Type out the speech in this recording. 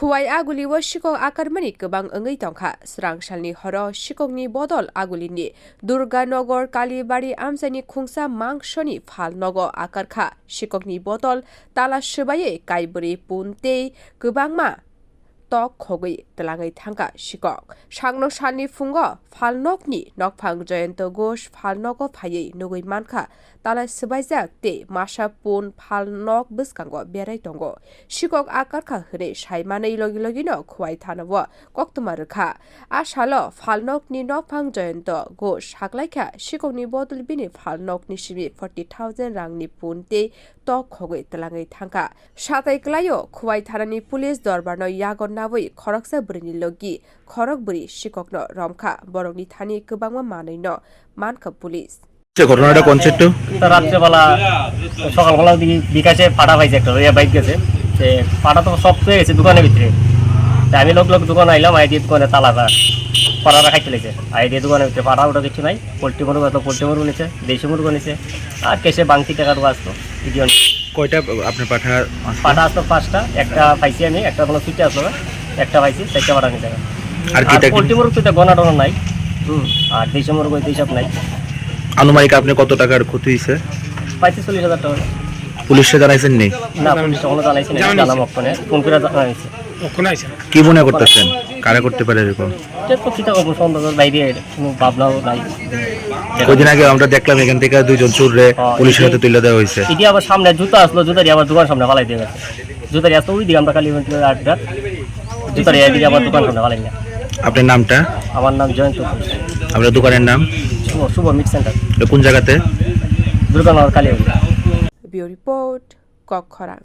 Khowai aguli wo sikok akarmani kebang engai tongkha srangsalni horo sikokni bodol agulini durganagar kalibari amchai khungsa mangshoni phalnogo akarkha sikokni bodol tala subaye kaiburi punte kebangma tok khogui telangai thangka sikok sangno salni fungo phalnokni nokphang joyento gosh phalnogo phayei nugui mankha tala subaijak te masa pun phalnok biskango berai tongo sikok akarkha hre saimanei logi logino Khowai thanabo koktuma rkha asalo phalnokni nokphang joyento gosh haklaikha sikokni bodol bini phalnokni sibi 40,000 rangni punte tok khogui telangai thangka satai klayo Khowai thanani police dorbarno yagon naboi khoroksa burini logi khorok buri sikokno romkha borokni thani kebangma maneino mankha police ঘটনাটা concept রাত্রেবেলা সকালবেলা দিকে বিকাশে ফাটা পাইছে একটা bike গেছে সে ফাটা তো সব পেয়ে গেছে দোকানের ভিতরে তাই আমি লোক দোকানে আইলাম আই দিয়ে দোকানে তালাটা ফাটাটা খাইতে লেগেছে আই দিয়ে দোকানের ভিতরে ফাটা ওটা কিছু নাই পোল্ট্রি মুরগি আসলো পোল্ট্রি মুরগি নিচ্ছে দেশি মুরগি নিচ্ছে আর কেসে বাংতি টাকা তো আসতো ইডিয়ন কয়টা আপনার পাঠা আসলো 5টা একটা পাইছি আমি একটা কোনো ফিটে আসলো না একটা পাইছি 4টা পাঠা নিতে আর পোল্ট্রি মুরগি তো গনা টনা নাই আর দেশি মুরগি এইসব নাই আনুমানিক আপনি কত টাকার ক্ষতি হয়েছে 35-40,000 টাকা পুলিশে জানাইছেন নি না পুলিশ কোনো জানাইছে না জানাম ওখানে ফোন করে জানাইছে কি মনে করতেছেন কারা করতে পারে এরকম এটা তো কিটা করব সন্দেহের বাইরে কোনো ভাবনাও নাই কদিন আগে আমরা দেখলাম এখান থেকে দুইজন চোররে পুলিশের হাতে তুলে দেওয়া হয়েছে এটি আবার সামনে জুতা আসলো জুতারি আবার দোকান সামনে ফালাই দিয়ে গেছে জুতারি আসতো ওই দিকে আমরা খালি আড্ডা জুতারি এদিকে আবার দোকান সামনে ফালাই না আপনার নামটা আমার নাম জয়ন্ত আপনার দোকানের নাম শুভ মিট সেন্টার কোন জায়গাতে Durganagar Kalibari Bureau report Kokkhara